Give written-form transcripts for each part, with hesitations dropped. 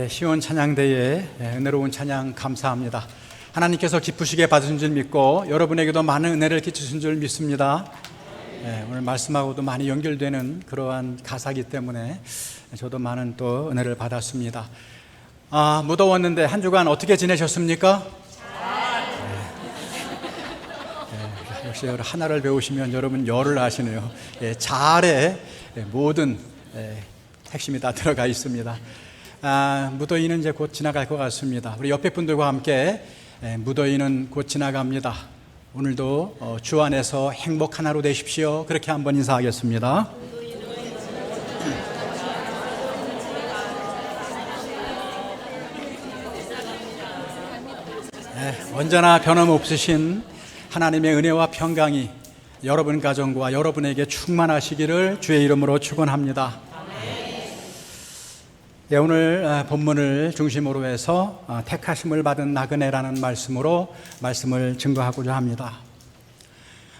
시온 찬양대에 은혜로운 찬양 감사합니다. 하나님께서 기쁘시게 받으신 줄 믿고 여러분에게도 많은 은혜를 끼치신 줄 믿습니다. 오늘 말씀하고도 많이 연결되는 그러한 가사이기 때문에 저도 많은 또 은혜를 받았습니다. 무더웠는데 한 주간 어떻게 지내셨습니까? 역시 하나를 배우시면 여러분 열을 아시네요. 잘의 모든 핵심이 다 들어가 있습니다. 무더위는 이제 곧 지나갈 것 같습니다. 우리 옆에 분들과 함께 무더위는 곧 지나갑니다. 오늘도 주 안에서 행복 하나로 되십시오. 그렇게 한번 인사하겠습니다. 언제나 변함없으신 하나님의 은혜와 평강이 여러분 가정과 여러분에게 충만하시기를 주의 이름으로 축원합니다. 오늘 본문을 중심으로 해서 택하심을 받은 나그네라는 말씀을 증거하고자 합니다.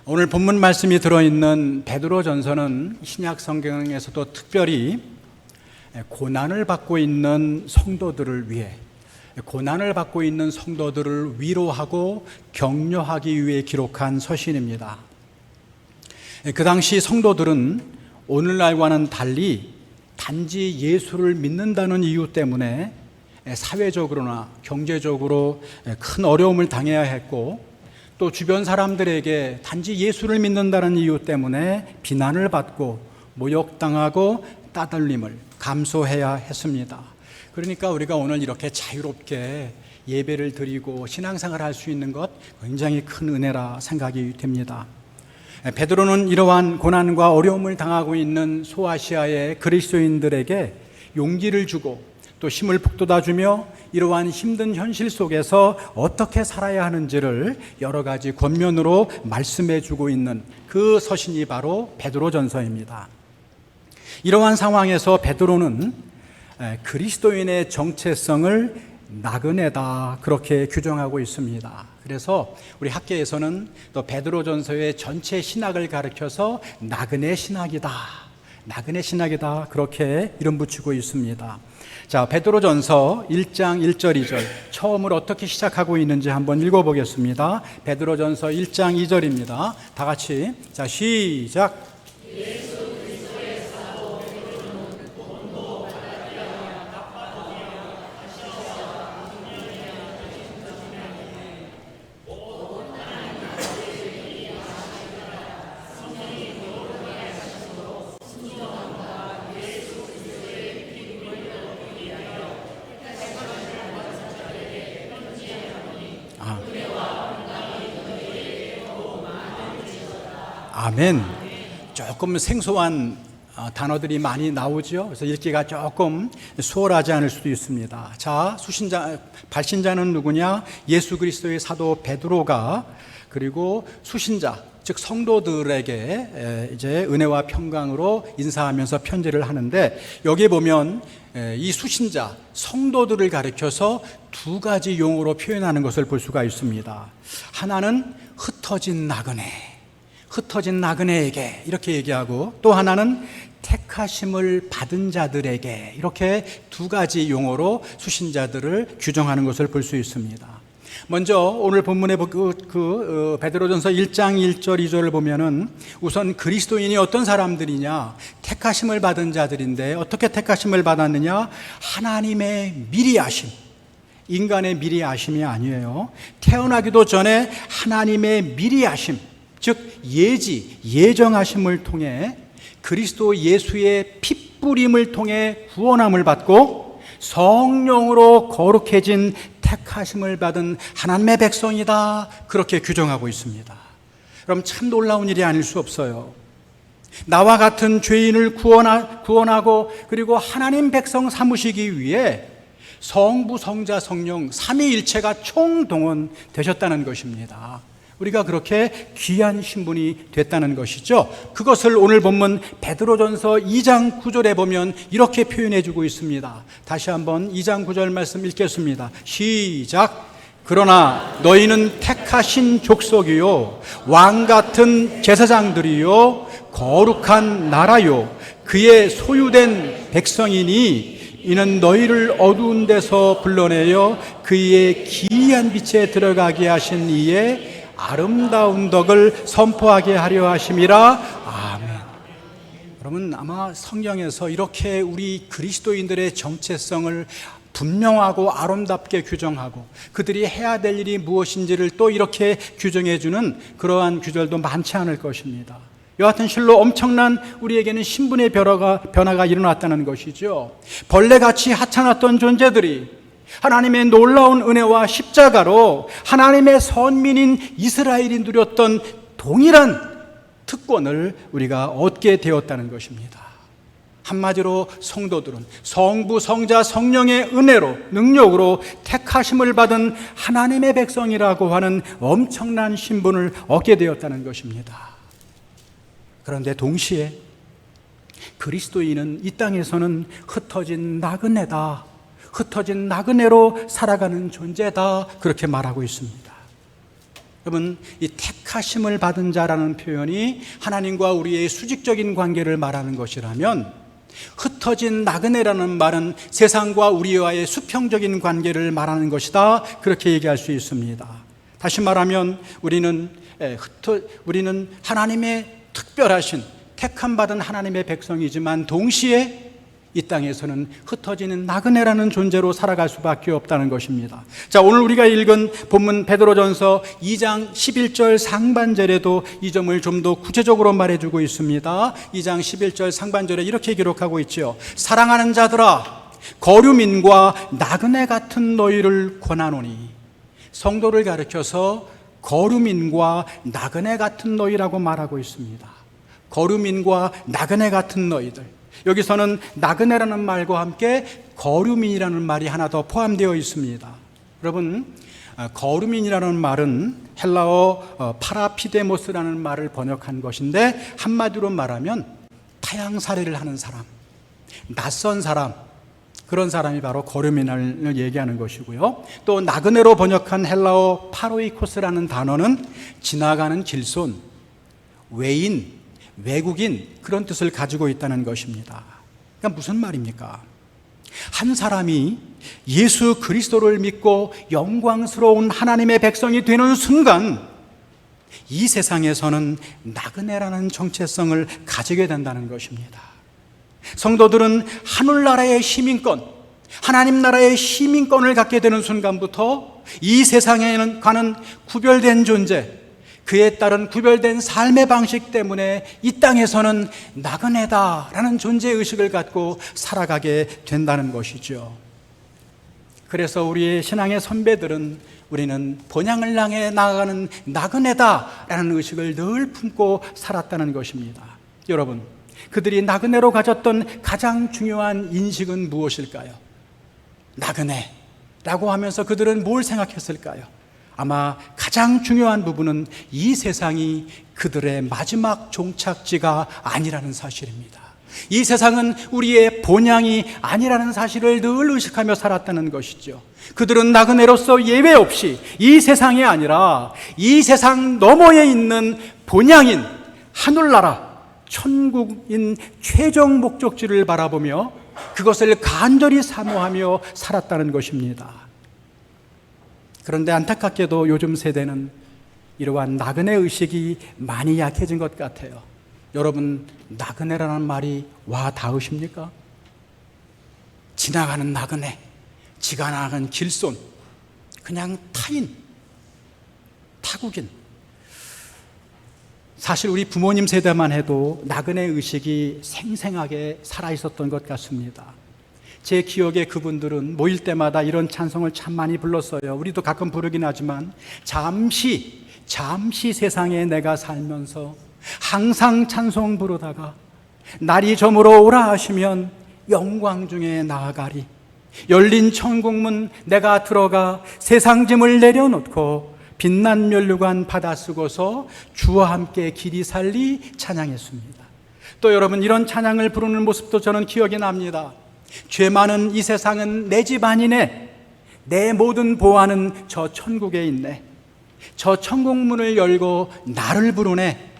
오늘 본문 말씀이 들어있는 베드로전서는 신약 성경에서도 특별히 고난을 받고 있는 성도들을 위해 고난을 받고 있는 성도들을 위로하고 격려하기 위해 기록한 서신입니다. 그 당시 성도들은 오늘날과는 달리 단지 예수를 믿는다는 이유 때문에 사회적으로나 경제적으로 큰 어려움을 당해야 했고, 또 주변 사람들에게 단지 예수를 믿는다는 이유 때문에 비난을 받고 모욕당하고 따돌림을 감수해야 했습니다. 그러니까 우리가 오늘 이렇게 자유롭게 예배를 드리고 신앙생활을 할 수 있는 것 굉장히 큰 은혜라 생각이 됩니다. 베드로는 이러한 고난과 어려움을 당하고 있는 소아시아의 그리스도인들에게 용기를 주고 또 힘을 북돋아주며 이러한 힘든 현실 속에서 어떻게 살아야 하는지를 여러 가지 권면으로 말씀해주고 있는 그 서신이 바로 베드로전서입니다. 이러한 상황에서 베드로는 그리스도인의 정체성을 나그네다 그렇게 규정하고 있습니다. 그래서 우리 학계에서는 또 베드로전서의 전체 신학을 가르쳐서 나그네 신학이다 그렇게 이름 붙이고 있습니다. 자, 베드로전서 1장 1절 2절 처음으로 어떻게 시작하고 있는지 한번 읽어보겠습니다. 베드로전서 1장 2절입니다. 다 같이 자 시작. 아멘. 조금 생소한 단어들이 많이 나오죠. 그래서 읽기가 조금 수월하지 않을 수도 있습니다. 자, 발신자는 누구냐? 예수 그리스도의 사도 베드로가 그리고 수신자, 즉 성도들에게 이제 은혜와 평강으로 인사하면서 편지를 하는데, 여기에 보면 이 수신자, 성도들을 가리켜서 두 가지 용어로 표현하는 것을 볼 수가 있습니다. 하나는 흩어진 나그네에게 이렇게 얘기하고, 또 하나는 택하심을 받은 자들에게 이렇게 두 가지 용어로 수신자들을 규정하는 것을 볼 수 있습니다. 먼저 오늘 본문의 베드로전서 1장 1절 2절을 보면은 우선 그리스도인이 어떤 사람들이냐? 택하심을 받은 자들인데 어떻게 택하심을 받았느냐? 하나님의 미리 아심, 인간의 미리 아심이 아니에요. 태어나기도 전에 하나님의 미리 아심, 즉 예정하심을 통해 그리스도 예수의 핏뿌림을 통해 구원함을 받고 성령으로 거룩해진 택하심을 받은 하나님의 백성이다 그렇게 규정하고 있습니다. 그럼 참 놀라운 일이 아닐 수 없어요. 나와 같은 죄인을 구원하고 그리고 하나님 백성 삼으시기 위해 성부, 성자, 성령 삼위일체가 총동원되셨다는 것입니다. 우리가 그렇게 귀한 신분이 됐다는 것이죠. 그것을 오늘 본문 베드로전서 2장 9절에 보면 이렇게 표현해 주고 있습니다. 다시 한번 2장 9절 말씀 읽겠습니다. 시작. 그러나 너희는 택하신 족속이요 왕 같은 제사장들이요 거룩한 나라요 그의 소유된 백성이니 이는 너희를 어두운 데서 불러내어 그의 기이한 빛에 들어가게 하신 이의 아름다운 덕을 선포하게 하려 하심이라. 아멘. 여러분, 아마 성경에서 이렇게 우리 그리스도인들의 정체성을 분명하고 아름답게 규정하고 그들이 해야 될 일이 무엇인지를 또 이렇게 규정해 주는 그러한 구절도 많지 않을 것입니다. 여하튼 실로 엄청난 우리에게는 신분의 변화가 일어났다는 것이죠. 벌레같이 하찮았던 존재들이 하나님의 놀라운 은혜와 십자가로 하나님의 선민인 이스라엘이 누렸던 동일한 특권을 우리가 얻게 되었다는 것입니다. 한마디로 성도들은 성부, 성자, 성령의 은혜로, 능력으로 택하심을 받은 하나님의 백성이라고 하는 엄청난 신분을 얻게 되었다는 것입니다. 그런데 동시에 그리스도인은 이 땅에서는 흩어진 나그네다, 흩어진 나그네로 살아가는 존재다, 그렇게 말하고 있습니다. 여러분, 이 택하심을 받은 자라는 표현이 하나님과 우리의 수직적인 관계를 말하는 것이라면, 흩어진 나그네라는 말은 세상과 우리와의 수평적인 관계를 말하는 것이다, 그렇게 얘기할 수 있습니다. 다시 말하면 우리는 하나님의 특별하신 택함받은 하나님의 백성이지만 동시에 이 땅에서는 흩어지는 나그네라는 존재로 살아갈 수밖에 없다는 것입니다. 자, 오늘 우리가 읽은 본문 베드로전서 2장 11절 상반절에도 이 점을 좀 더 구체적으로 말해주고 있습니다. 2장 11절 상반절에 이렇게 기록하고 있죠. 사랑하는 자들아, 거류민과 나그네 같은 너희를 권하노니. 성도를 가르쳐서 거류민과 나그네 같은 너희라고 말하고 있습니다. 거류민과 나그네 같은 너희들. 여기서는 나그네라는 말과 함께 거류민이라는 말이 하나 더 포함되어 있습니다. 여러분, 거류민이라는 말은 헬라어 파라피데모스라는 말을 번역한 것인데, 한마디로 말하면 타향살이를 하는 사람, 낯선 사람, 그런 사람이 바로 거류민을 얘기하는 것이고요. 또 나그네로 번역한 헬라어 파로이코스라는 단어는 지나가는 길손, 외인, 외국인, 그런 뜻을 가지고 있다는 것입니다. 그러니까 무슨 말입니까? 한 사람이 예수 그리스도를 믿고 영광스러운 하나님의 백성이 되는 순간 이 세상에서는 나그네라는 정체성을 가지게 된다는 것입니다. 성도들은 하늘나라의 시민권, 하나님 나라의 시민권을 갖게 되는 순간부터 이 세상에는 구별된 존재, 그에 따른 구별된 삶의 방식 때문에 이 땅에서는 나그네다라는 존재의식을 갖고 살아가게 된다는 것이죠. 그래서 우리의 신앙의 선배들은 우리는 본향을 향해 나아가는 나그네다라는 의식을 늘 품고 살았다는 것입니다. 여러분, 그들이 나그네로 가졌던 가장 중요한 인식은 무엇일까요? 나그네라고 하면서 그들은 뭘 생각했을까요? 아마 가장 중요한 부분은 이 세상이 그들의 마지막 종착지가 아니라는 사실입니다. 이 세상은 우리의 본향이 아니라는 사실을 늘 의식하며 살았다는 것이죠. 그들은 나그네로서 예외 없이 이 세상이 아니라 이 세상 너머에 있는 본향인 하늘나라, 천국인 최종 목적지를 바라보며 그것을 간절히 사모하며 살았다는 것입니다. 그런데 안타깝게도 요즘 세대는 이러한 나그네 의식이 많이 약해진 것 같아요. 여러분, 나그네라는 말이 와 닿으십니까? 지나가는 나그네, 지나가는 길손, 그냥 타인, 타국인. 사실 우리 부모님 세대만 해도 나그네 의식이 생생하게 살아있었던 것 같습니다. 제 기억에 그분들은 모일 때마다 이런 찬송을 참 많이 불렀어요. 우리도 가끔 부르긴 하지만 잠시 세상에 내가 살면서 항상 찬송 부르다가 날이 저물어 오라 하시면 영광 중에 나아가리. 열린 천국문 내가 들어가 세상 짐을 내려놓고 빛난 면류관 받아 쓰고서 주와 함께 길이 살리 찬양했습니다. 또 여러분, 이런 찬양을 부르는 모습도 저는 기억이 납니다. 죄 많은 이 세상은 내 집 아니네. 내 모든 보안은 저 천국에 있네. 저 천국문을 열고 나를 부르네.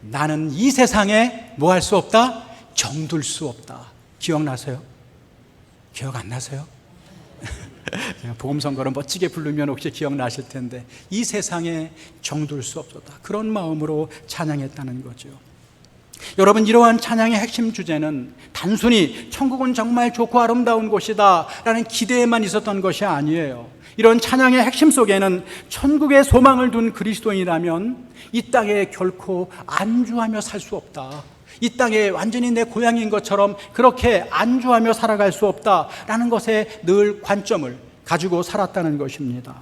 나는 이 세상에 뭐 할 수 없다? 정둘 수 없다. 기억나세요? 기억 안 나세요? 복음성가를 멋지게 부르면 혹시 기억나실 텐데, 이 세상에 정둘 수 없었다, 그런 마음으로 찬양했다는 거죠. 여러분, 이러한 찬양의 핵심 주제는 단순히 천국은 정말 좋고 아름다운 곳이다 라는 기대에만 있었던 것이 아니에요. 이런 찬양의 핵심 속에는 천국의 소망을 둔 그리스도인이라면 이 땅에 결코 안주하며 살 수 없다, 이 땅에 완전히 내 고향인 것처럼 그렇게 안주하며 살아갈 수 없다라는 것에 늘 관점을 가지고 살았다는 것입니다.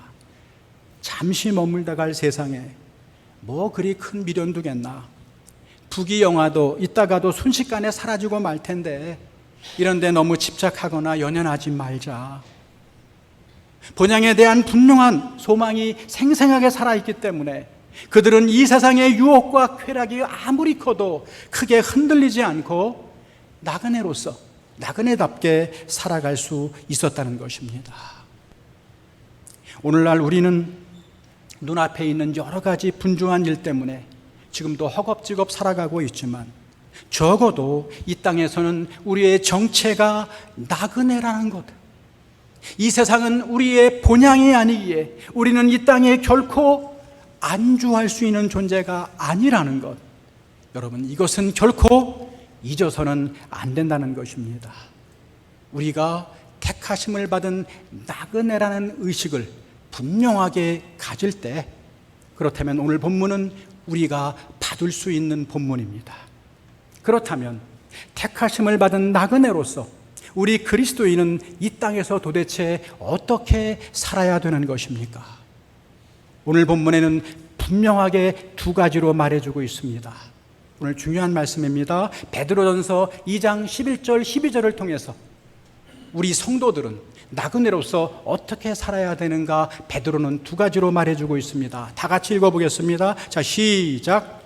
잠시 머물다 갈 세상에 뭐 그리 큰 미련 두겠나, 부귀영화도 있다가도 순식간에 사라지고 말 텐데 이런 데 너무 집착하거나 연연하지 말자. 본향에 대한 분명한 소망이 생생하게 살아있기 때문에 그들은 이 세상의 유혹과 쾌락이 아무리 커도 크게 흔들리지 않고 나그네로서 나그네답게 살아갈 수 있었다는 것입니다. 오늘날 우리는 눈앞에 있는 여러 가지 분주한 일 때문에 지금도 허겁지겁 살아가고 있지만 적어도 이 땅에서는 우리의 정체가 나그네라는 것, 이 세상은 우리의 본향이 아니기에 우리는 이 땅에 결코 안주할 수 있는 존재가 아니라는 것, 여러분, 이것은 결코 잊어서는 안 된다는 것입니다. 우리가 택하심을 받은 나그네라는 의식을 분명하게 가질 때, 그렇다면 오늘 본문은 우리가 받을 수 있는 본문입니다. 그렇다면 택하심을 받은 나그네로서 우리 그리스도인은 이 땅에서 도대체 어떻게 살아야 되는 것입니까? 오늘 본문에는 분명하게 두 가지로 말해주고 있습니다. 오늘 중요한 말씀입니다. 베드로전서 2장 11절 12절을 통해서 우리 성도들은 나그네로서 어떻게 살아야 되는가 베드로는 두 가지로 말해주고 있습니다. 다 같이 읽어보겠습니다. 자, 시작.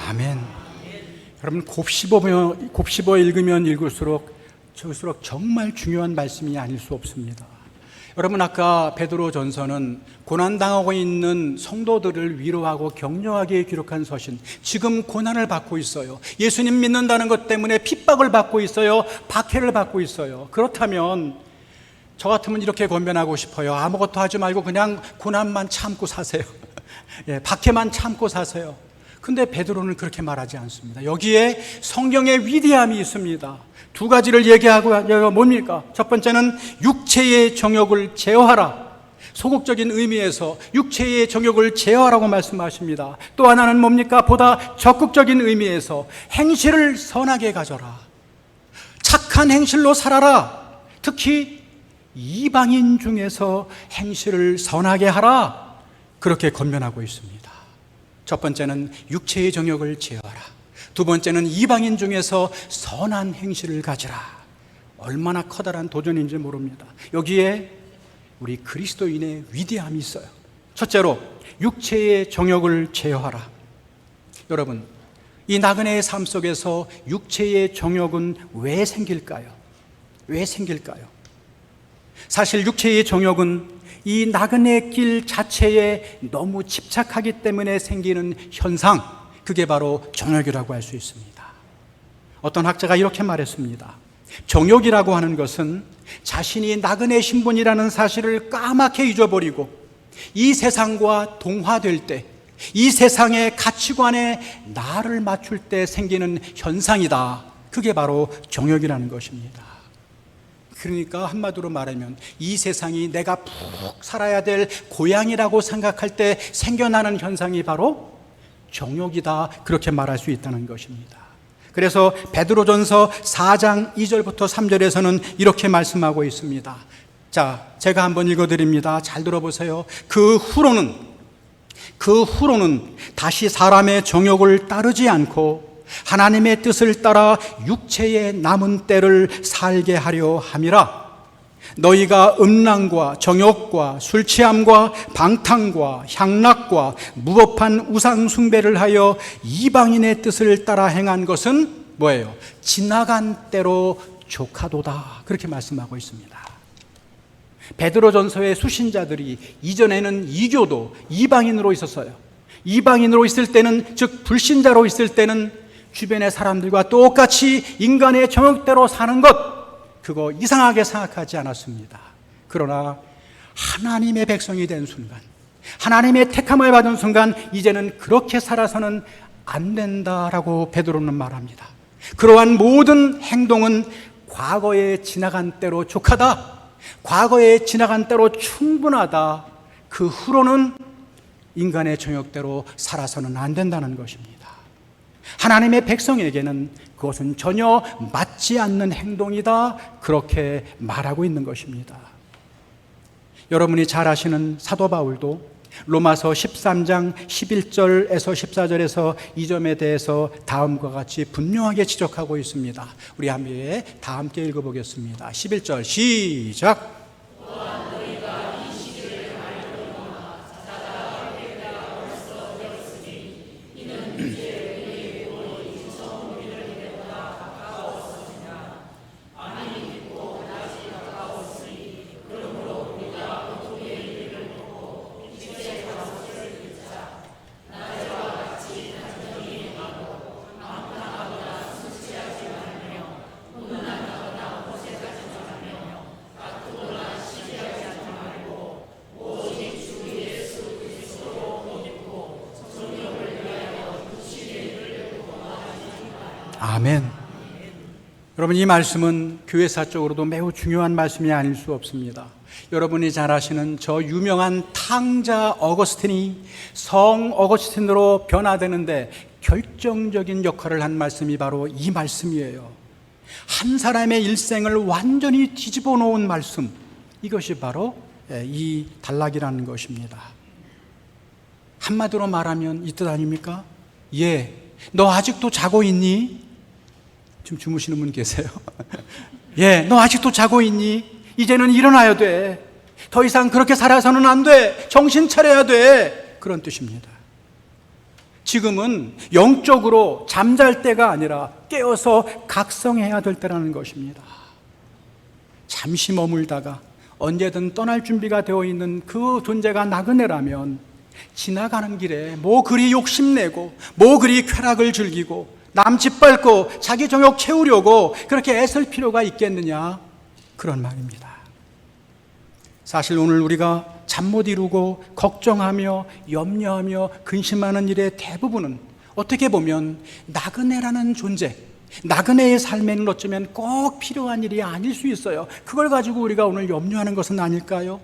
아멘. 여러분, 곱씹어 읽으면 읽을수록 정말 중요한 말씀이 아닐 수 없습니다. 여러분, 아까 베드로전서는 고난당하고 있는 성도들을 위로하고 격려하게 기록한 서신, 지금 고난을 받고 있어요. 예수님 믿는다는 것 때문에 핍박을 받고 있어요. 박해를 받고 있어요. 그렇다면 저 같으면 이렇게 권면하고 싶어요. 아무것도 하지 말고 그냥 고난만 참고 사세요. 예, 박해만 참고 사세요. 근데 베드로는 그렇게 말하지 않습니다. 여기에 성경의 위대함이 있습니다. 두 가지를 얘기하고 뭡니까? 첫 번째는 육체의 정욕을 제어하라. 소극적인 의미에서 육체의 정욕을 제어하라고 말씀하십니다. 또 하나는 뭡니까? 보다 적극적인 의미에서 행실을 선하게 가져라. 착한 행실로 살아라. 특히 이방인 중에서 행실을 선하게 하라. 그렇게 권면하고 있습니다. 첫 번째는 육체의 정욕을 제어하라. 두 번째는 이방인 중에서 선한 행실을 가지라. 얼마나 커다란 도전인지 모릅니다. 여기에 우리 그리스도인의 위대함이 있어요. 첫째로 육체의 정욕을 제어하라. 여러분, 이 나그네의 삶 속에서 육체의 정욕은 왜 생길까요? 왜 생길까요? 사실 육체의 정욕은 이 나그네 길 자체에 너무 집착하기 때문에 생기는 현상, 그게 바로 정욕이라고 할 수 있습니다. 어떤 학자가 이렇게 말했습니다. 정욕이라고 하는 것은 자신이 나그네 신분이라는 사실을 까맣게 잊어버리고 이 세상과 동화될 때, 이 세상의 가치관에 나를 맞출 때 생기는 현상이다. 그게 바로 정욕이라는 것입니다. 그러니까 한마디로 말하면 이 세상이 내가 푹 살아야 될 고향이라고 생각할 때 생겨나는 현상이 바로 정욕이다. 그렇게 말할 수 있다는 것입니다. 그래서 베드로전서 4장 2절부터 3절에서는 이렇게 말씀하고 있습니다. 자, 제가 한번 읽어드립니다. 잘 들어보세요. 그 후로는 다시 사람의 정욕을 따르지 않고 하나님의 뜻을 따라 육체의 남은 때를 살게 하려 함이라. 너희가 음란과 정욕과 술취함과 방탕과 향락과 무법한 우상 숭배를 하여 이방인의 뜻을 따라 행한 것은 뭐예요? 지나간 때로 족하도다. 그렇게 말씀하고 있습니다. 베드로전서의 수신자들이 이전에는 이교도 이방인으로 있었어요. 이방인으로 있을 때는, 즉 불신자로 있을 때는 주변의 사람들과 똑같이 인간의 정욕대로 사는 것, 그거 이상하게 생각하지 않았습니다. 그러나 하나님의 백성이 된 순간, 하나님의 택함을 받은 순간 이제는 그렇게 살아서는 안 된다라고 베드로는 말합니다. 그러한 모든 행동은 과거에 지나간 때로 족하다, 과거에 지나간 때로 충분하다, 그 후로는 인간의 정욕대로 살아서는 안 된다는 것입니다. 하나님의 백성에게는 그것은 전혀 맞지 않는 행동이다, 그렇게 말하고 있는 것입니다. 여러분이 잘 아시는 사도 바울도 로마서 13장 11절에서 14절에서 이 점에 대해서 다음과 같이 분명하게 지적하고 있습니다. 우리 함께 다 함께 읽어보겠습니다. 11절 시작. 아멘. 여러분, 이 말씀은 교회사적으로도 매우 중요한 말씀이 아닐 수 없습니다. 여러분이 잘 아시는 저 유명한 탕자 어거스틴이 성 어거스틴으로 변화되는데 결정적인 역할을 한 말씀이 바로 이 말씀이에요. 한 사람의 일생을 완전히 뒤집어 놓은 말씀, 이것이 바로 이 단락이라는 것입니다. 한마디로 말하면 이 뜻 아닙니까? 예, 너 아직도 자고 있니? 지금 주무시는 분 계세요? 예, 너 아직도 자고 있니? 이제는 일어나야 돼. 더 이상 그렇게 살아서는 안 돼. 정신 차려야 돼. 그런 뜻입니다. 지금은 영적으로 잠잘 때가 아니라 깨어서 각성해야 될 때라는 것입니다. 잠시 머물다가 언제든 떠날 준비가 되어 있는 그 존재가 나그네라면 지나가는 길에 뭐 그리 욕심내고 뭐 그리 쾌락을 즐기고 남 짓밟고 자기 정욕 채우려고 그렇게 애쓸 필요가 있겠느냐, 그런 말입니다. 사실 오늘 우리가 잠 못 이루고 걱정하며 염려하며 근심하는 일의 대부분은 어떻게 보면 나그네라는 존재, 나그네의 삶에는 어쩌면 꼭 필요한 일이 아닐 수 있어요. 그걸 가지고 우리가 오늘 염려하는 것은 아닐까요?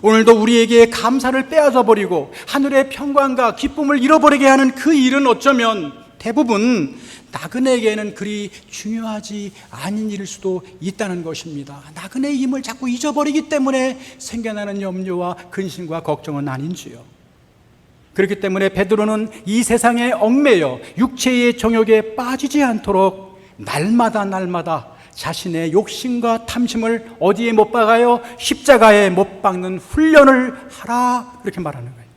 오늘도 우리에게 감사를 빼앗아 버리고 하늘의 평강과 기쁨을 잃어버리게 하는 그 일은 어쩌면 대부분 나그네에게는 그리 중요하지 않은 일일 수도 있다는 것입니다. 나그네의 힘을 자꾸 잊어버리기 때문에 생겨나는 염려와 근심과 걱정은 아닌지요. 그렇기 때문에 베드로는 이 세상에 얽매여 육체의 정욕에 빠지지 않도록 날마다 자신의 욕심과 탐심을 어디에 못 박아요? 십자가에 못 박는 훈련을 하라, 그렇게 말하는 거예요.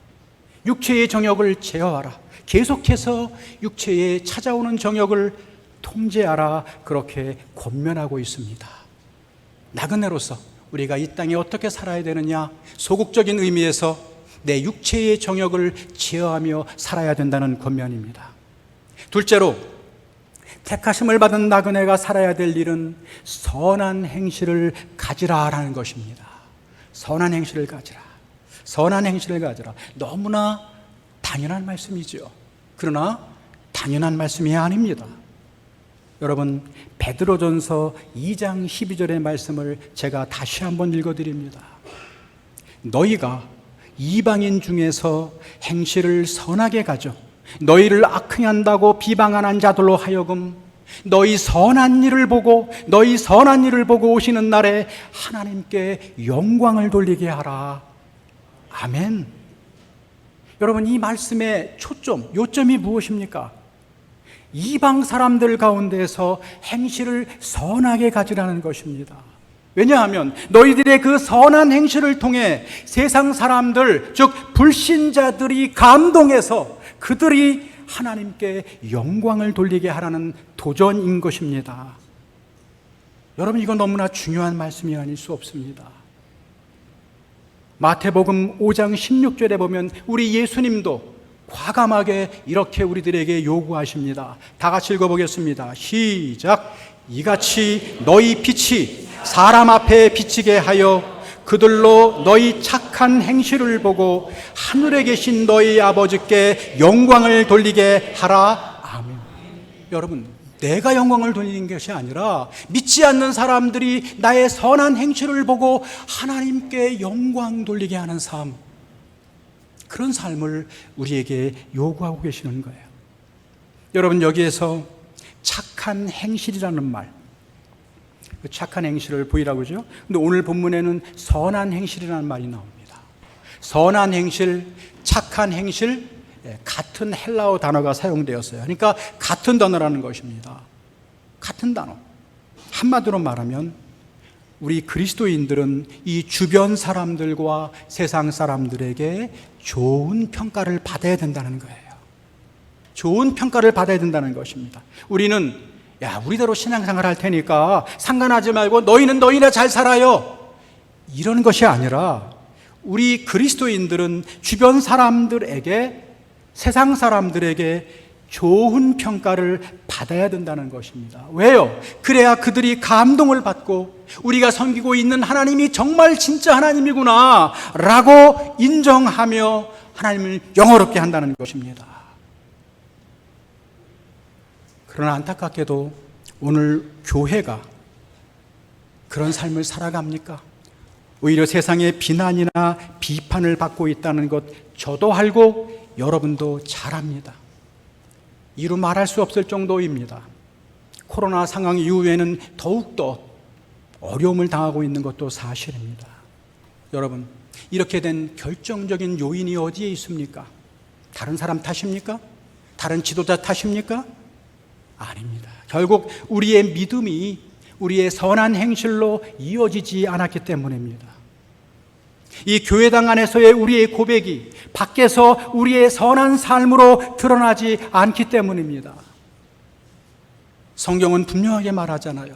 육체의 정욕을 제어하라, 계속해서 육체에 찾아오는 정욕을 통제하라, 그렇게 권면하고 있습니다. 나그네로서 우리가 이 땅에 어떻게 살아야 되느냐? 소극적인 의미에서 내 육체의 정욕을 제어하며 살아야 된다는 권면입니다. 둘째로, 택하심을 받은 나그네가 살아야 될 일은 선한 행실을 가지라라는 것입니다. 선한 행실을 가지라. 선한 행실을 가지라. 너무나 당연한 말씀이죠. 그러나 당연한 말씀이 아닙니다. 여러분, 베드로전서 2장 12절의 말씀을 제가 다시 한번 읽어드립니다. 너희가 이방인 중에서 행실을 선하게 가져 너희를 악행한다고 비방하는 자들로 하여금 너희 선한 일을 보고 오시는 날에 하나님께 영광을 돌리게 하라. 아멘. 여러분, 이 말씀의 초점, 요점이 무엇입니까? 이방 사람들 가운데서 행실을 선하게 가지라는 것입니다. 왜냐하면 너희들의 그 선한 행실을 통해 세상 사람들, 즉 불신자들이 감동해서 그들이 하나님께 영광을 돌리게 하라는 도전인 것입니다. 여러분, 이건 너무나 중요한 말씀이 아닐 수 없습니다. 마태복음 5장 16절에 보면 우리 예수님도 과감하게 이렇게 우리들에게 요구하십니다. 다 같이 읽어보겠습니다. 시작. 이같이 너희 빛이 사람 앞에 비치게 하여 그들로 너희 착한 행실을 보고 하늘에 계신 너희 아버지께 영광을 돌리게 하라. 아멘. 여러분, 내가 영광을 돌리는 것이 아니라 믿지 않는 사람들이 나의 선한 행실을 보고 하나님께 영광 돌리게 하는 삶, 그런 삶을 우리에게 요구하고 계시는 거예요. 여러분, 여기에서 착한 행실이라는 말, 그 착한 행실을 보이라고 그러죠. 근데 오늘 본문에는 선한 행실이라는 말이 나옵니다. 선한 행실, 착한 행실, 같은 헬라어 단어가 사용되었어요. 그러니까 같은 단어라는 것입니다. 같은 단어. 한마디로 말하면 우리 그리스도인들은 이 주변 사람들과 세상 사람들에게 좋은 평가를 받아야 된다는 거예요. 좋은 평가를 받아야 된다는 것입니다. 우리는 우리대로 신앙생활 할 테니까 상관하지 말고 너희는 너희나 잘 살아요, 이런 것이 아니라 우리 그리스도인들은 주변 사람들에게, 세상 사람들에게 좋은 평가를 받아야 된다는 것입니다. 왜요? 그래야 그들이 감동을 받고 우리가 섬기고 있는 하나님이 정말 진짜 하나님이구나 라고 인정하며 하나님을 영화롭게 한다는 것입니다. 그러나 안타깝게도 오늘 교회가 그런 삶을 살아갑니까? 오히려 세상의 비난이나 비판을 받고 있다는 것 저도 알고 여러분도 잘 압니다. 이루 말할 수 없을 정도입니다. 코로나 상황 이후에는 더욱더 어려움을 당하고 있는 것도 사실입니다. 여러분, 이렇게 된 결정적인 요인이 어디에 있습니까? 다른 사람 탓입니까? 다른 지도자 탓입니까? 아닙니다. 결국 우리의 믿음이 우리의 선한 행실로 이어지지 않았기 때문입니다. 이 교회당 안에서의 우리의 고백이 밖에서 우리의 선한 삶으로 드러나지 않기 때문입니다. 성경은 분명하게 말하잖아요.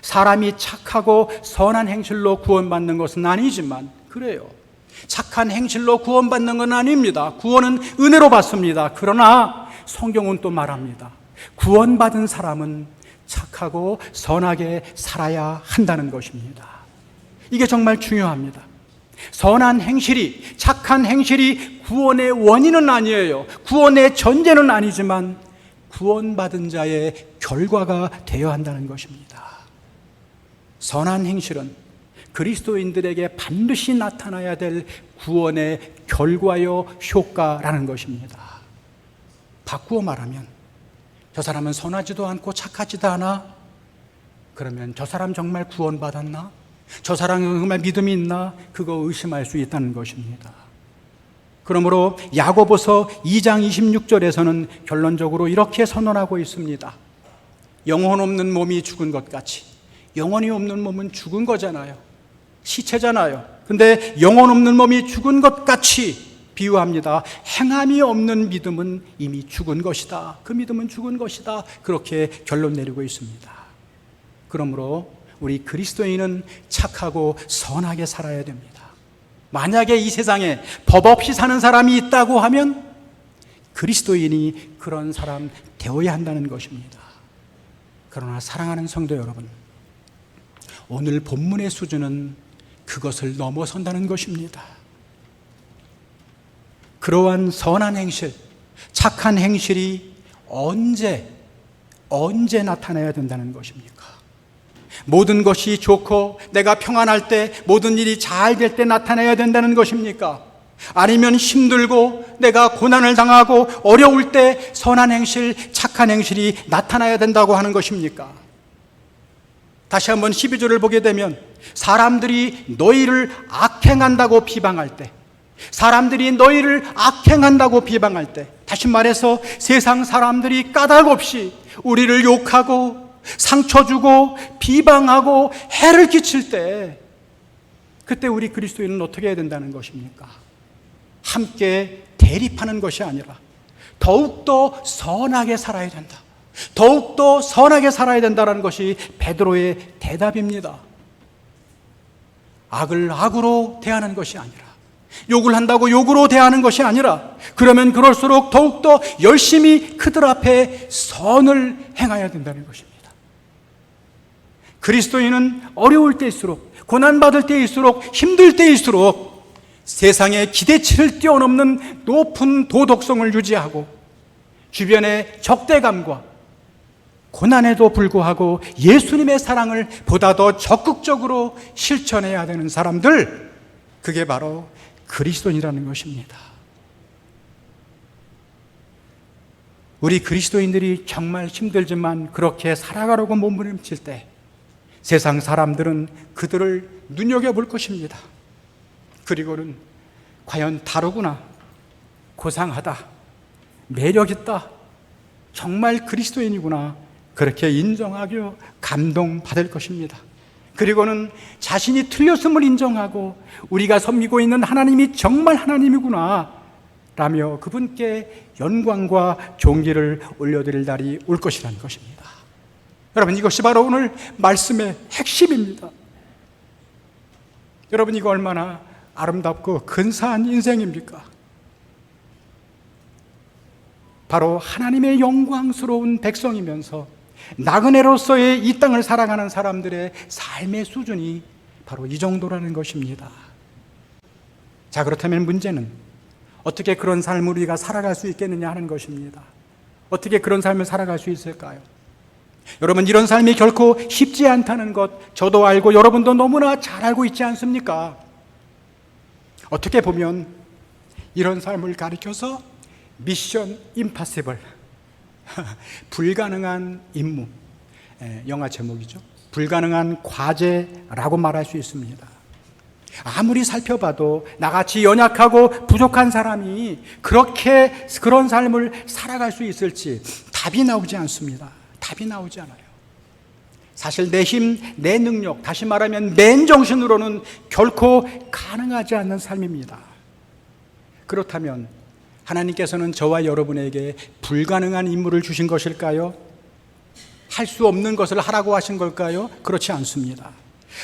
사람이 착하고 선한 행실로 구원받는 것은 아니지만, 그래요, 착한 행실로 구원받는 건 아닙니다. 구원은 은혜로 받습니다. 그러나 성경은 또 말합니다. 구원받은 사람은 착하고 선하게 살아야 한다는 것입니다. 이게 정말 중요합니다. 선한 행실이, 착한 행실이 구원의 원인은 아니에요. 구원의 전제는 아니지만 구원받은 자의 결과가 되어야 한다는 것입니다. 선한 행실은 그리스도인들에게 반드시 나타나야 될 구원의 결과요 효과라는 것입니다. 바꾸어 말하면 저 사람은 선하지도 않고 착하지도 않아? 그러면 저 사람 정말 구원받았나? 저 사람은 정말 믿음이 있나? 그거 의심할 수 있다는 것입니다. 그러므로 야고보서 2장 26절에서는 결론적으로 이렇게 선언하고 있습니다. 영혼 없는 몸이 죽은 것 같이, 영혼이 없는 몸은 죽은 거잖아요. 시체잖아요. 근데 영혼 없는 몸이 죽은 것 같이 비유합니다. 행함이 없는 믿음은 이미 죽은 것이다. 그 믿음은 죽은 것이다. 그렇게 결론 내리고 있습니다. 그러므로 우리 그리스도인은 착하고 선하게 살아야 됩니다. 만약에 이 세상에 법 없이 사는 사람이 있다고 하면 그리스도인이 그런 사람 되어야 한다는 것입니다. 그러나 사랑하는 성도 여러분, 오늘 본문의 수준은 그것을 넘어선다는 것입니다. 그러한 선한 행실, 착한 행실이 언제 나타나야 된다는 것입니까? 모든 것이 좋고 내가 평안할 때, 모든 일이 잘 될 때 나타나야 된다는 것입니까? 아니면 힘들고 내가 고난을 당하고 어려울 때 선한 행실, 착한 행실이 나타나야 된다고 하는 것입니까? 다시 한번 12절을 보게 되면 사람들이 너희를 악행한다고 비방할 때, 사람들이 너희를 악행한다고 비방할 때, 다시 말해서 세상 사람들이 까닭 없이 우리를 욕하고 상처 주고 비방하고 해를 끼칠 때, 그때 우리 그리스도인은 어떻게 해야 된다는 것입니까? 함께 대립하는 것이 아니라 더욱더 선하게 살아야 된다. 더욱더 선하게 살아야 된다는 것이 베드로의 대답입니다. 악을 악으로 대하는 것이 아니라, 욕을 한다고 욕으로 대하는 것이 아니라, 그러면 그럴수록 더욱더 열심히 그들 앞에 선을 행해야 된다는 것입니다. 그리스도인은 어려울 때일수록, 고난받을 때일수록, 힘들 때일수록 세상의 기대치를 뛰어넘는 높은 도덕성을 유지하고 주변의 적대감과 고난에도 불구하고 예수님의 사랑을 보다 더 적극적으로 실천해야 되는 사람들, 그게 바로 그리스도인이라는 것입니다. 우리 그리스도인들이 정말 힘들지만 그렇게 살아가려고 몸부림칠 때 세상 사람들은 그들을 눈여겨볼 것입니다. 그리고는 과연 다르구나, 고상하다, 매력있다, 정말 그리스도인이구나, 그렇게 인정하고 감동받을 것입니다. 그리고는 자신이 틀렸음을 인정하고 우리가 섬기고 있는 하나님이 정말 하나님이구나 라며 그분께 영광과 존귀를 올려드릴 날이 올 것이라는 것입니다. 여러분, 이것이 바로 오늘 말씀의 핵심입니다. 여러분, 이거 얼마나 아름답고 근사한 인생입니까? 바로 하나님의 영광스러운 백성이면서 나그네로서의 이 땅을 살아가는 사람들의 삶의 수준이 바로 이 정도라는 것입니다. 자, 그렇다면 문제는 어떻게 그런 삶을 우리가 살아갈 수 있겠느냐 하는 것입니다. 어떻게 그런 삶을 살아갈 수 있을까요? 여러분, 이런 삶이 결코 쉽지 않다는 것 저도 알고 여러분도 너무나 잘 알고 있지 않습니까? 어떻게 보면 이런 삶을 가리켜서 미션 임파서블, 불가능한 임무, 영화 제목이죠. 불가능한 과제라고 말할 수 있습니다. 아무리 살펴봐도 나같이 연약하고 부족한 사람이 그렇게 그런 삶을 살아갈 수 있을지 답이 나오지 않습니다. 답이 나오지 않아요. 사실 내 힘, 내 능력, 다시 말하면 맨정신으로는 결코 가능하지 않는 삶입니다. 그렇다면 하나님께서는 저와 여러분에게 불가능한 임무를 주신 것일까요? 할 수 없는 것을 하라고 하신 걸까요? 그렇지 않습니다.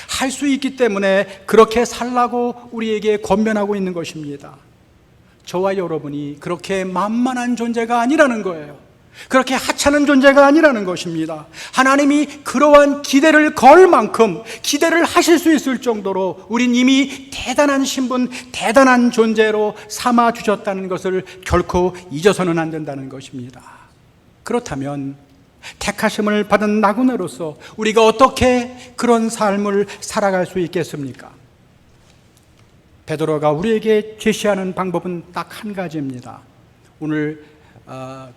할 수 있기 때문에 그렇게 살라고 우리에게 권면하고 있는 것입니다. 저와 여러분이 그렇게 만만한 존재가 아니라는 거예요. 그렇게 하찮은 존재가 아니라는 것입니다. 하나님이 그러한 기대를 걸 만큼 기대를 하실 수 있을 정도로 우린 이미 대단한 신분, 대단한 존재로 삼아 주셨다는 것을 결코 잊어서는 안 된다는 것입니다. 그렇다면 택하심을 받은 나그네로서 우리가 어떻게 그런 삶을 살아갈 수 있겠습니까? 베드로가 우리에게 제시하는 방법은 딱 한 가지입니다. 오늘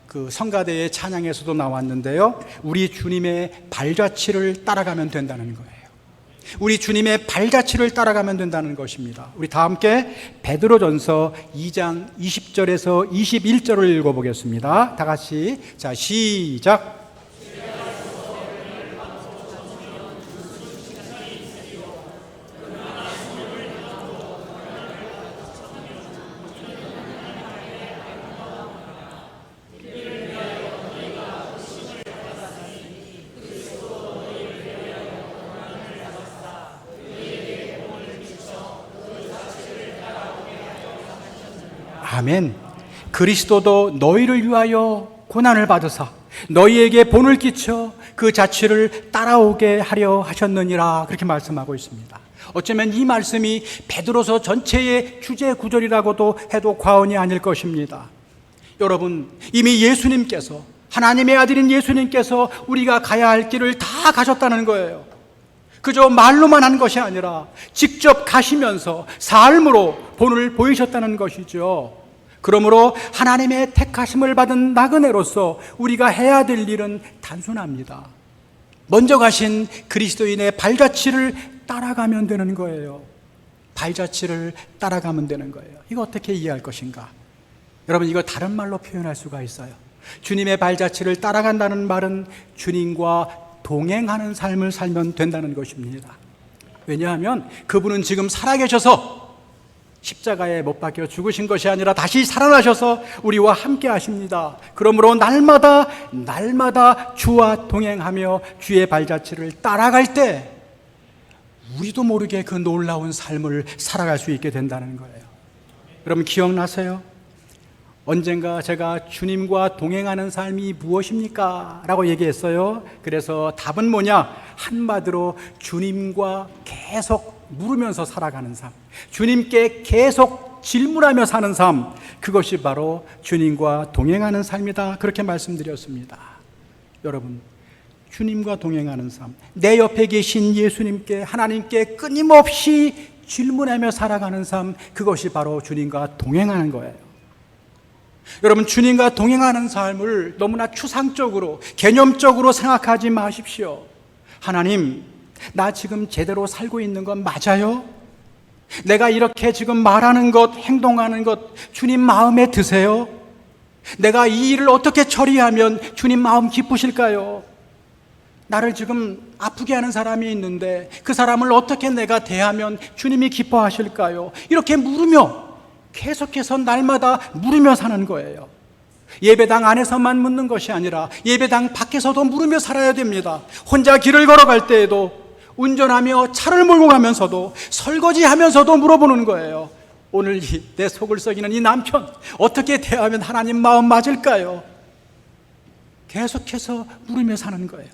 그 성가대의 찬양에서도 나왔는데요, 우리 주님의 발자취를 따라가면 된다는 거예요. 우리 주님의 발자취를 따라가면 된다는 것입니다. 우리 다 함께 베드로전서 2장 20절에서 21절을 읽어보겠습니다. 다 같이, 자, 시작. 아멘. 그리스도도 너희를 위하여 고난을 받으사 너희에게 본을 끼쳐 그 자취를 따라오게 하려 하셨느니라, 그렇게 말씀하고 있습니다. 어쩌면 이 말씀이 베드로서 전체의 주제 구절이라고도 해도 과언이 아닐 것입니다. 여러분, 이미 예수님께서, 하나님의 아들인 예수님께서 우리가 가야 할 길을 다 가셨다는 거예요. 그저 말로만 한 것이 아니라 직접 가시면서 삶으로 본을 보이셨다는 것이죠. 그러므로 하나님의 택하심을 받은 나그네로서 우리가 해야 될 일은 단순합니다. 먼저 가신 그리스도인의 발자취를 따라가면 되는 거예요. 발자취를 따라가면 되는 거예요. 이거 어떻게 이해할 것인가? 여러분, 이거 다른 말로 표현할 수가 있어요. 주님의 발자취를 따라간다는 말은 주님과 동행하는 삶을 살면 된다는 것입니다. 왜냐하면 그분은 지금 살아계셔서 십자가에 못 박혀 죽으신 것이 아니라 다시 살아나셔서 우리와 함께 하십니다. 그러므로 날마다 주와 동행하며 주의 발자취를 따라갈 때 우리도 모르게 그 놀라운 삶을 살아갈 수 있게 된다는 거예요. 여러분 기억나세요? 언젠가 제가 주님과 동행하는 삶이 무엇입니까? 라고 얘기했어요. 그래서 답은 뭐냐? 한마디로 주님과 계속 물으면서 살아가는 삶, 주님께 계속 질문하며 사는 삶, 그것이 바로 주님과 동행하는 삶이다. 그렇게 말씀드렸습니다. 여러분, 주님과 동행하는 삶, 내 옆에 계신 예수님께, 하나님께 끊임없이 질문하며 살아가는 삶, 그것이 바로 주님과 동행하는 거예요. 여러분, 주님과 동행하는 삶을 너무나 추상적으로, 개념적으로 생각하지 마십시오. 하나님, 나 지금 제대로 살고 있는 건 맞아요? 내가 이렇게 지금 말하는 것, 행동하는 것, 주님 마음에 드세요? 내가 이 일을 어떻게 처리하면 주님 마음 기쁘실까요? 나를 지금 아프게 하는 사람이 있는데 그 사람을 어떻게 내가 대하면 주님이 기뻐하실까요? 이렇게 물으며 계속해서 날마다 물으며 사는 거예요. 예배당 안에서만 묻는 것이 아니라 예배당 밖에서도 물으며 살아야 됩니다. 혼자 길을 걸어갈 때에도, 운전하며 차를 몰고 가면서도, 설거지하면서도 물어보는 거예요. 오늘 내 속을 썩이는 이 남편 어떻게 대하면 하나님 마음 맞을까요? 계속해서 물으며 사는 거예요.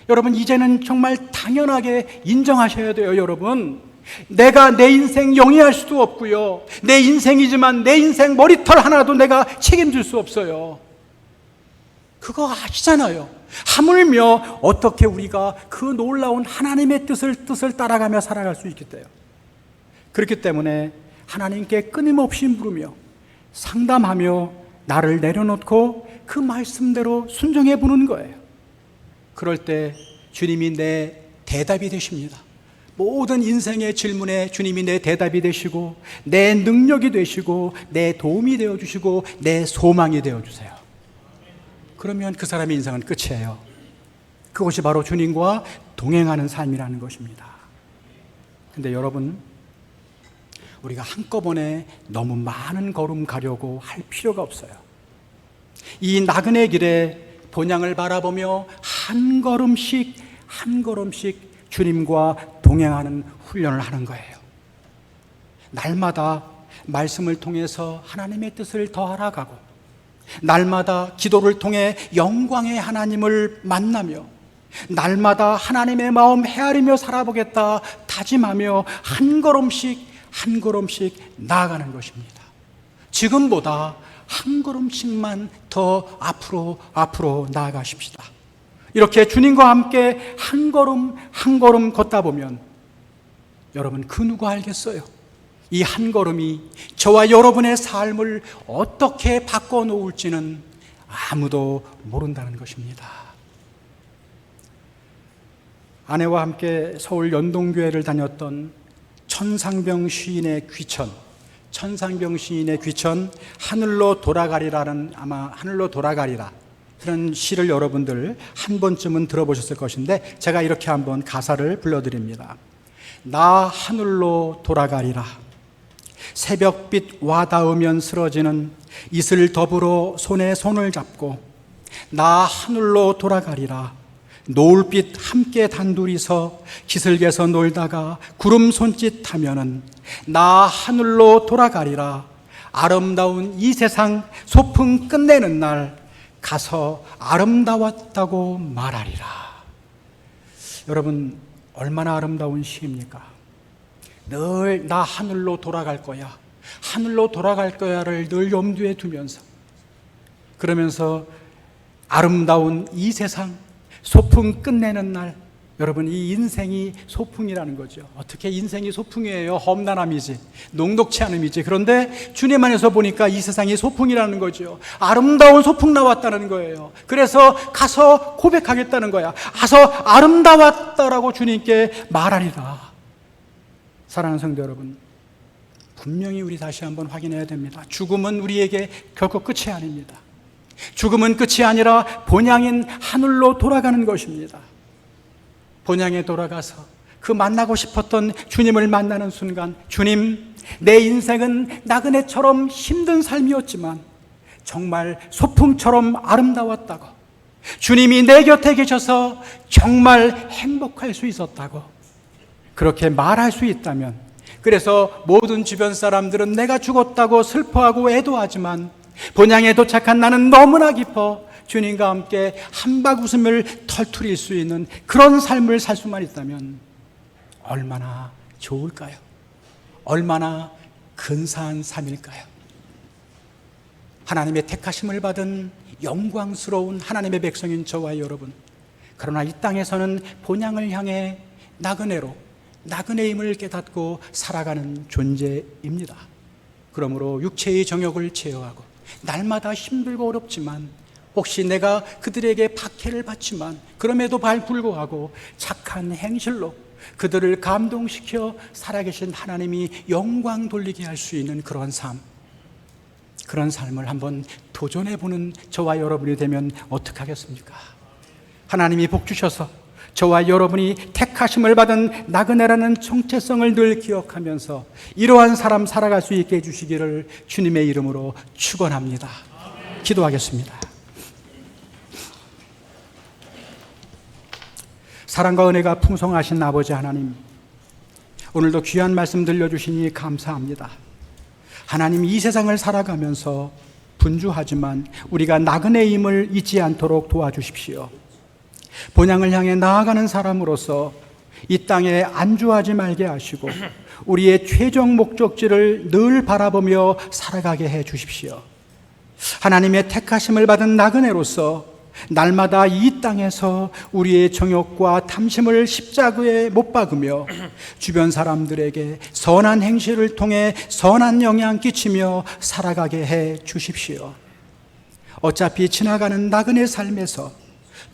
여러분, 이제는 정말 당연하게 인정하셔야 돼요. 여러분, 내가 내 인생 영위할 수도 없고요, 내 인생이지만 내 인생 머리털 하나도 내가 책임질 수 없어요. 그거 아시잖아요. 하물며 어떻게 우리가 그 놀라운 하나님의 뜻을 따라가며 살아갈 수 있겠대요. 그렇기 때문에 하나님께 끊임없이 물으며 상담하며 나를 내려놓고 그 말씀대로 순종해 보는 거예요. 그럴 때 주님이 내 대답이 되십니다. 모든 인생의 질문에 주님이 내 대답이 되시고, 내 능력이 되시고, 내 도움이 되어주시고, 내 소망이 되어주세요. 그러면 그 사람의 인생은 끝이에요. 그것이 바로 주님과 동행하는 삶이라는 것입니다. 근데 여러분, 우리가 한꺼번에 너무 많은 걸음 가려고 할 필요가 없어요. 이 나그네 길에 본향을 바라보며 한 걸음씩 주님과 동행하는 훈련을 하는 거예요. 날마다 말씀을 통해서 하나님의 뜻을 더 알아가고, 날마다 기도를 통해 영광의 하나님을 만나며, 날마다 하나님의 마음 헤아리며 살아보겠다 다짐하며 한 걸음씩 나아가는 것입니다. 지금보다 한 걸음씩만 더 앞으로 나아가십시다. 이렇게 주님과 함께 한 걸음 걷다 보면 여러분, 그 누가 알겠어요? 이 한 걸음이 저와 여러분의 삶을 어떻게 바꿔놓을지는 아무도 모른다는 것입니다. 아내와 함께 서울 연동교회를 다녔던 천상병 시인의 귀천, 하늘로 돌아가리라는, 아마 하늘로 돌아가리라 그런 시를 여러분들 한 번쯤은 들어보셨을 것인데, 제가 이렇게 한번 가사를 불러드립니다. 나 하늘로 돌아가리라. 새벽빛 와닿으면 쓰러지는 이슬 더불어 손에 손을 잡고, 나 하늘로 돌아가리라. 노을빛 함께 단둘이서 기슭에서 놀다가 구름 손짓하면은 나 하늘로 돌아가리라. 아름다운 이 세상 소풍 끝내는 날 가서 아름다웠다고 말하리라. 여러분, 얼마나 아름다운 시입니까? 늘 나 하늘로 돌아갈 거야, 하늘로 돌아갈 거야를 늘 염두에 두면서, 그러면서 아름다운 이 세상 소풍 끝내는 날, 여러분, 이 인생이 소풍이라는 거죠. 어떻게 인생이 소풍이에요? 험난함이지, 녹록치 않음이지. 그런데 주님 안에서 보니까 이 세상이 소풍이라는 거죠. 아름다운 소풍 나왔다는 거예요. 그래서 가서 고백하겠다는 거야. 가서 아름다웠다라고 주님께 말하리라. 사랑하는 성도 여러분, 분명히 우리 다시 한번 확인해야 됩니다. 죽음은 우리에게 결코 끝이 아닙니다. 죽음은 끝이 아니라 본향인 하늘로 돌아가는 것입니다. 본향에 돌아가서 그 만나고 싶었던 주님을 만나는 순간, 주님, 내 인생은 나그네처럼 힘든 삶이었지만 정말 소풍처럼 아름다웠다고, 주님이 내 곁에 계셔서 정말 행복할 수 있었다고 그렇게 말할 수 있다면, 그래서 모든 주변 사람들은 내가 죽었다고 슬퍼하고 애도하지만 본향에 도착한 나는 너무나 기뻐 주님과 함께 한박 웃음을 털투릴 수 있는 그런 삶을 살 수만 있다면 얼마나 좋을까요? 얼마나 근사한 삶일까요? 하나님의 택하심을 받은 영광스러운 하나님의 백성인 저와 여러분, 그러나 이 땅에서는 본향을 향해 나그네임을 깨닫고 살아가는 존재입니다. 그러므로 육체의 정욕을 제어하고 날마다 힘들고 어렵지만, 혹시 내가 그들에게 박해를 받지만 그럼에도 불구하고 착한 행실로 그들을 감동시켜 살아계신 하나님이 영광 돌리게 할 수 있는 그런 삶, 그런 삶을 한번 도전해보는 저와 여러분이 되면 어떡하겠습니까? 하나님이 복 주셔서 저와 여러분이 택하심을 받은 나그네라는 정체성을 늘 기억하면서 이러한 삶 살아갈 수 있게 해주시기를 주님의 이름으로 축원합니다. 기도하겠습니다. 사랑과 은혜가 풍성하신 아버지 하나님, 오늘도 귀한 말씀 들려주시니 감사합니다. 하나님, 이 세상을 살아가면서 분주하지만 우리가 나그네임을 잊지 않도록 도와주십시오. 본향을 향해 나아가는 사람으로서 이 땅에 안주하지 말게 하시고 우리의 최종 목적지를 늘 바라보며 살아가게 해 주십시오. 하나님의 택하심을 받은 나그네로서 날마다 이 땅에서 우리의 정욕과 탐심을 십자가에 못 박으며 주변 사람들에게 선한 행실을 통해 선한 영향 끼치며 살아가게 해 주십시오. 어차피 지나가는 나그네 삶에서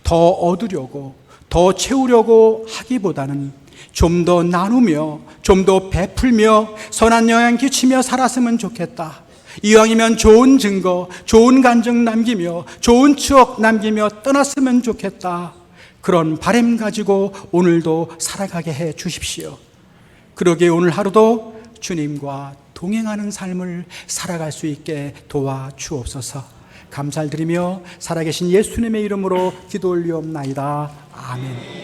더 얻으려고, 더 채우려고 하기보다는 좀 더 나누며, 좀 더 베풀며 선한 영향 끼치며 살았으면 좋겠다. 이왕이면 좋은 증거, 좋은 간증 남기며 좋은 추억 남기며 떠났으면 좋겠다. 그런 바람 가지고 오늘도 살아가게 해 주십시오. 그러기에 오늘 하루도 주님과 동행하는 삶을 살아갈 수 있게 도와주옵소서. 감사를 드리며 살아계신 예수님의 이름으로 기도 올리옵나이다. 아멘.